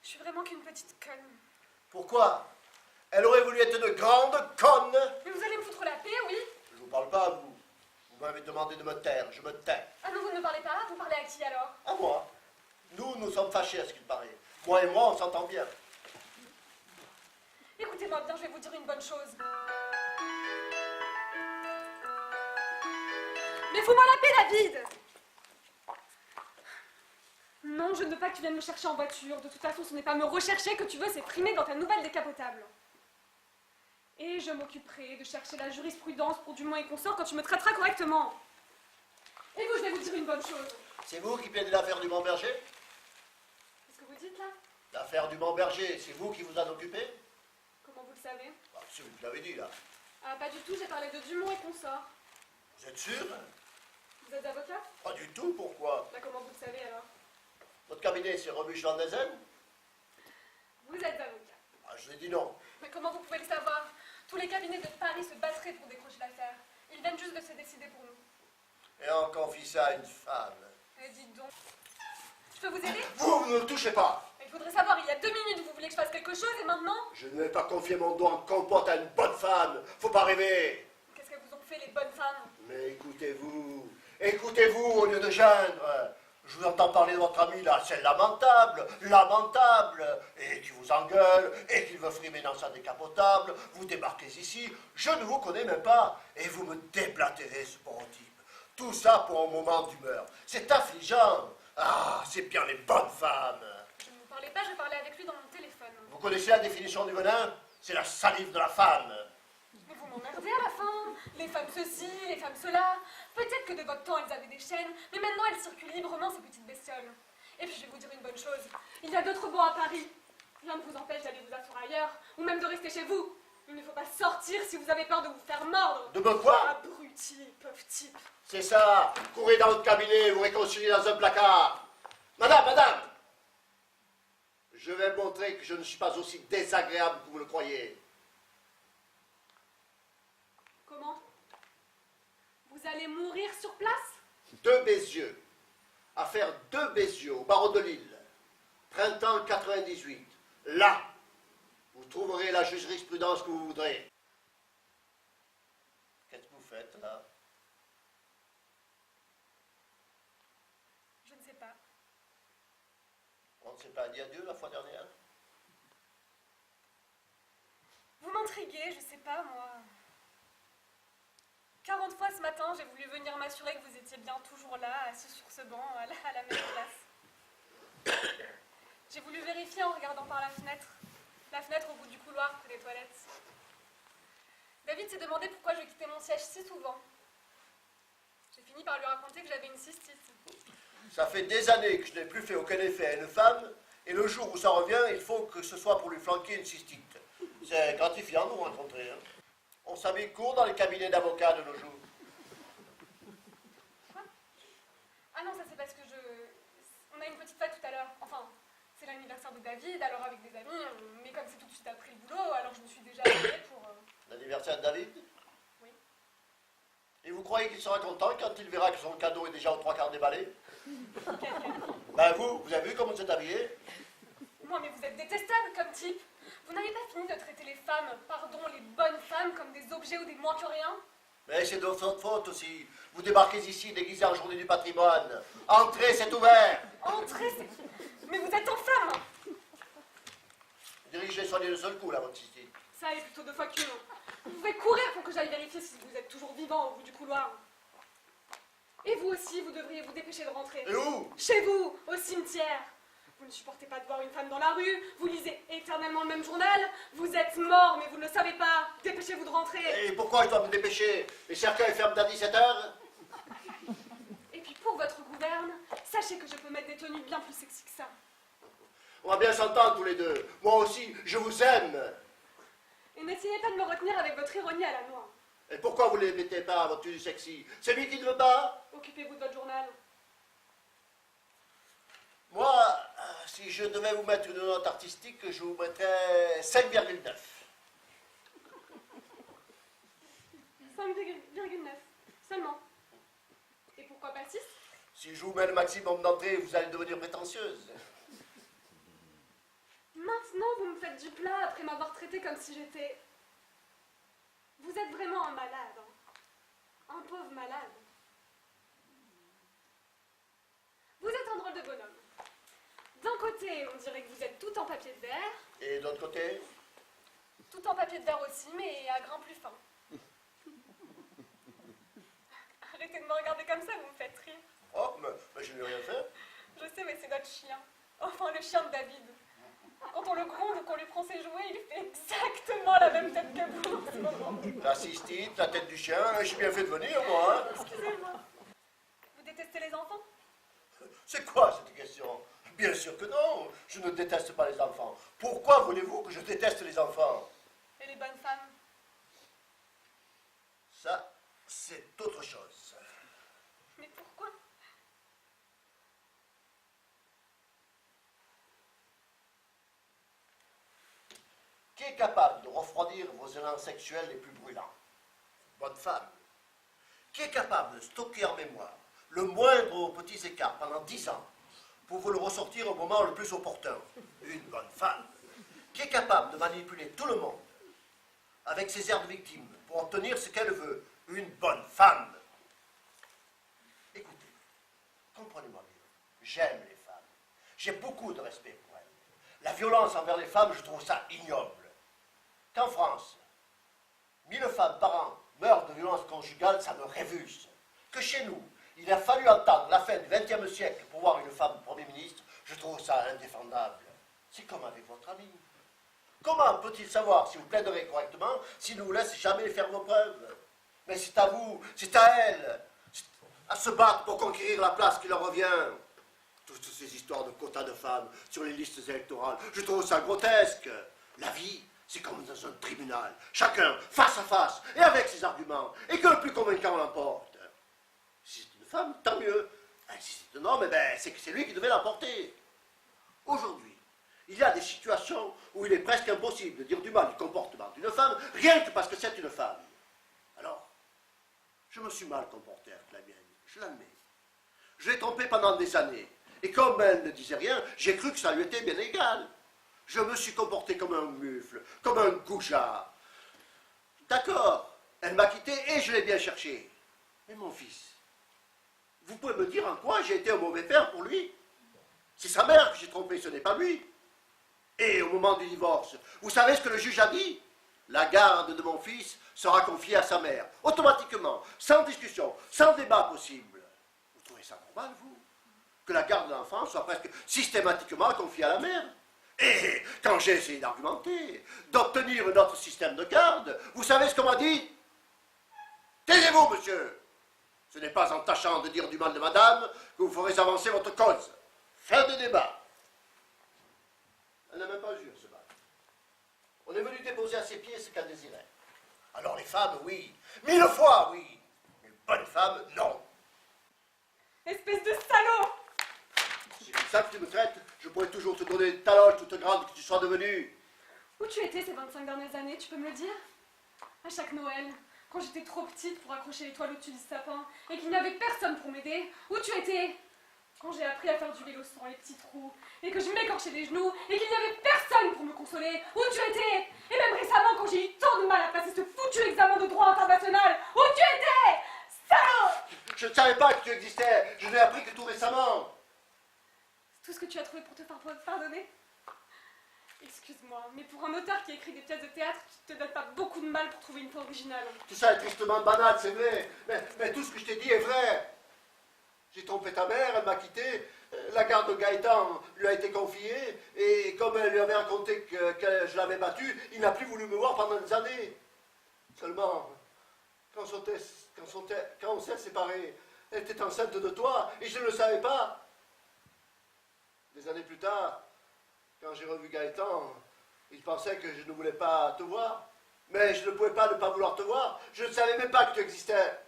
Je suis vraiment qu'une petite conne. Pourquoi? Elle aurait voulu être une grande conne. Mais vous allez me foutre la paix, oui? Je vous parle pas à vous. Vous m'avez demandé de me taire, je me tais. Ah non, vous ne me parlez pas, vous parlez à qui alors? À moi. Nous sommes fâchés à ce qu'il paraît. Moi et moi, on s'entend bien. Écoutez-moi bien, je vais vous dire une bonne chose. Mais fous-moi la paix, David! Non, je ne veux pas que tu viennes me chercher en voiture. De toute façon, ce n'est pas me rechercher que tu veux, c'est primer dans ta nouvelle décapotable. Et je m'occuperai de chercher la jurisprudence pour Dumont et consorts quand tu me traiteras correctement. Et vous, je vais vous dire une bonne chose. C'est vous qui plaignez l'affaire du Mont-Berger? Qu'est-ce que vous dites là? L'affaire du Mont-Berger, c'est vous qui vous en occupez? Comment vous le savez? Ah, c'est vous qui l'avez dit, là. Ah, pas du tout, j'ai parlé de Dumont et consorts. Vous êtes sûr? Vous êtes avocat? Pas du tout, pourquoi? Bah, comment vous le savez alors? Votre cabinet, c'est Rebuche Van Dezen? Vous êtes avocat. Ah, je vous ai dit non. Mais comment vous pouvez le savoir? Tous les cabinets de Paris se battraient pour décrocher l'affaire. Ils viennent juste de se décider pour nous. Et on confie ça à une femme. Eh, dites donc. Je peux vous aider? Vous ne me touchez pas! Il faudrait savoir, il y a 2 minutes, vous voulez que je fasse quelque chose et maintenant? Je ne vais pas confier mon doigt en compote à une bonne femme. Faut pas rêver. Qu'est-ce que vous ont fait les bonnes femmes? Mais écoutez-vous. Écoutez-vous au lieu de geindre. Je vous entends parler de votre ami là, c'est lamentable, lamentable, et qui vous engueule, et qui veut frimer dans sa décapotable, vous débarquez ici, je ne vous connais même pas, et vous me déblatérez ce pauvre type. Tout ça pour un moment d'humeur. C'est affligeant. Ah, c'est bien les bonnes femmes. Je ne vous parlais pas, je parlais avec lui dans mon téléphone. Vous connaissez la définition du venin? C'est la salive de la femme. Mais vous m'emmerdez à la fin. Les femmes ceci, les femmes cela. Peut-être que de votre temps elles avaient des chaînes, mais maintenant elles circulent librement ces petites bestioles. Et puis je vais vous dire une bonne chose. Il y a d'autres bons à Paris. Rien ne vous empêche d'aller vous asseoir ailleurs, ou même de rester chez vous. Il ne faut pas sortir si vous avez peur de vous faire mordre. De me quoi? Abruti, pauvre type. C'est ça. Courez dans votre cabinet, vous réconciliez dans un placard. Madame! Je vais montrer que je ne suis pas aussi désagréable que vous le croyez. Comment? Vous allez mourir sur place? 2 Bézieux. Affaire 2 Bézieux au barreau de Lille. Printemps 98. Là, vous trouverez la jurisprudence que vous voudrez. Qu'est-ce que vous faites là? Je ne sais pas. On ne s'est pas dit adieu la fois dernière? Vous m'intriguez, je sais pas moi. 40 fois ce matin, j'ai voulu venir m'assurer que vous étiez bien toujours là, assis sur ce banc, à la même place. J'ai voulu vérifier en regardant par la fenêtre. La fenêtre au bout du couloir, près des toilettes. David s'est demandé pourquoi je quittais mon siège si souvent. J'ai fini par lui raconter que j'avais une cystite. Ça fait des années que je n'ai plus fait aucun effet à une femme, et le jour où ça revient, il faut que ce soit pour lui flanquer une cystite. C'est gratifiant de vous rencontrer. Hein. On s'habille court dans les cabinets d'avocats de nos jours. Quoi? Ah non, ça c'est parce que on a une petite fête tout à l'heure. Enfin, c'est l'anniversaire de David, alors avec des amis, mais comme c'est tout de suite après le boulot, alors je me suis déjà habillée pour... L'anniversaire de David? Oui. Et vous croyez qu'il sera content quand il verra que son cadeau est déjà aux 3/4 déballé? Quel cadeau? Ben vous avez vu comment vous êtes habillé? Moi, mais vous êtes détestable comme type. Vous n'avez pas fini de traiter les femmes, pardon, les bonnes femmes, comme des objets ou des moins que rien? Mais c'est de votre faute aussi. Vous débarquez ici déguisé en journée du patrimoine. Entrez, c'est ouvert. Entrez, c'est... Mais vous êtes infâme! Dirigez soigner le seul coup, là, votre cystite. Ça est plutôt 2 fois qu'une. Vous pouvez courir pour que j'aille vérifier si vous êtes toujours vivant au bout du couloir. Et vous aussi, vous devriez vous dépêcher de rentrer. Et où? Chez vous, au cimetière. Vous ne supportez pas de voir une femme dans la rue, vous lisez éternellement le même journal, vous êtes mort mais vous ne le savez pas. Dépêchez-vous de rentrer. Et pourquoi je dois me dépêcher? Les cercueils ferment à 17h? Et puis pour votre gouverne, sachez que je peux mettre des tenues bien plus sexy que ça. On va bien s'entendre tous les deux. Moi aussi, je vous aime. Et n'essayez pas de me retenir avec votre ironie à la noix. Et pourquoi vous ne les mettez pas à votre tenue sexy? C'est lui qui ne veut pas? Occupez-vous de votre journal. Moi, si je devais vous mettre une note artistique, je vous mettrais 5,9. 5,9 seulement. Et pourquoi pas 6? Si je vous mets le maximum d'entrée, vous allez devenir prétentieuse. maintenant, vous me faites du plat après m'avoir traité comme si j'étais... Vous êtes vraiment un malade, hein. Un pauvre malade. Vous êtes un drôle de bonhomme. D'un côté, on dirait que vous êtes tout en papier de verre. Et de l'autre côté? Tout en papier de verre aussi, mais à grain plus fin. Arrêtez de me regarder comme ça, vous me faites rire. Oh, mais je n'ai rien fait. Je sais, mais c'est notre chien. Enfin, le chien de David. Quand on le gronde ou qu'on lui prend ses jouets, il fait exactement la même tête que vous en ce moment. La cystite, la tête du chien, j'ai bien fait de venir, moi. Hein. Excusez-moi. Vous détestez les enfants? C'est quoi cette question? Bien sûr que non, je ne déteste pas les enfants. Pourquoi voulez-vous que je déteste les enfants? Et les bonnes femmes? Ça, c'est autre chose. Mais pourquoi? Qui est capable de refroidir vos élans sexuels les plus brûlants? Bonne femme. Qui est capable de stocker en mémoire le moindre petits écart pendant 10 ans pour vous le ressortir au moment le plus opportun? Une bonne femme. Qui est capable de manipuler tout le monde avec ses airs de victime pour obtenir ce qu'elle veut? Une bonne femme. Écoutez, comprenez-moi bien. J'aime les femmes. J'ai beaucoup de respect pour elles. La violence envers les femmes, je trouve ça ignoble. Qu'en France, 1000 femmes par an meurent de violence conjugale, ça me révulse. Que chez nous, il a fallu attendre la fin du XXe siècle pour voir une femme Premier ministre, je trouve ça indéfendable. C'est comme avec votre ami. Comment peut-il savoir si vous plaiderez correctement s'il ne vous laisse jamais faire vos preuves? Mais c'est à vous, c'est à elle, à se battre pour conquérir la place qui leur revient. Toutes ces histoires de quotas de femmes sur les listes électorales, je trouve ça grotesque. La vie, c'est comme dans un tribunal. Chacun, face à face, et avec ses arguments, et que le plus convaincant l'emporte. Si c'est une femme, tant mieux. Si c'est un homme, eh ben, c'est que c'est lui qui devait l'emporter. Aujourd'hui, il y a des situations où il est presque impossible de dire du mal du comportement d'une femme, rien que parce que c'est une femme. Alors, je me suis mal comporté avec la mienne, je l'admets. Je l'ai trompée pendant des années. Et comme elle ne disait rien, j'ai cru que ça lui était bien égal. Je me suis comporté comme un mufle, comme un goujat. D'accord, elle m'a quitté et je l'ai bien cherché. Mais mon fils, vous pouvez me dire en quoi j'ai été un mauvais père pour lui? C'est sa mère que j'ai trompé, ce n'est pas lui. Et au moment du divorce, vous savez ce que le juge a dit? La garde de mon fils sera confiée à sa mère, automatiquement, sans discussion, sans débat possible. Vous trouvez ça normal, vous? Que la garde de l'enfant soit presque systématiquement confiée à la mère? Et quand j'ai essayé d'argumenter, d'obtenir notre système de garde, vous savez ce qu'on m'a dit? Taisez-vous, monsieur! Ce n'est pas en tâchant de dire du mal de madame que vous ferez avancer votre cause. Fin de débat. Elle n'a même pas eu à se battre. On est venu déposer à ses pieds ce qu'elle désirait. Alors les femmes, oui. 1000 fois, oui. Une bonne femme, non. Espèce de salaud! C'est comme ça que tu me traites, je pourrais toujours te donner une taloche toute grande que tu sois devenue. Où tu étais ces 25 dernières années, tu peux me le dire? À chaque Noël, quand j'étais trop petite pour accrocher les toiles au-dessus du sapin et qu'il n'y avait personne pour m'aider, où tu étais? Quand j'ai appris à faire du vélo sans les petits trous et que je m'écorchais les genoux et qu'il n'y avait personne pour me consoler, où tu étais? Et même récemment, quand j'ai eu tant de mal à passer ce foutu examen de droit international, où tu étais? Salaud! Je ne savais pas que tu existais, je l'ai appris que tout récemment. C'est tout ce que tu as trouvé pour te faire pardonner? Excuse-moi, mais pour un auteur qui écrit des pièces de théâtre, tu te donnes pas beaucoup de mal pour trouver une fin originale. Tout ça est tristement banal, c'est vrai, mais tout ce que je t'ai dit est vrai. J'ai trompé ta mère, elle m'a quitté, la garde de Gaëtan lui a été confiée, et comme elle lui avait raconté que je l'avais battu, il n'a plus voulu me voir pendant des années. Seulement, quand on s'est séparés, elle était enceinte de toi, et je ne le savais pas. Des années plus tard, quand j'ai revu Gaëtan, il pensait que je ne voulais pas te voir, mais je ne pouvais pas ne pas vouloir te voir, je ne savais même pas que tu existais.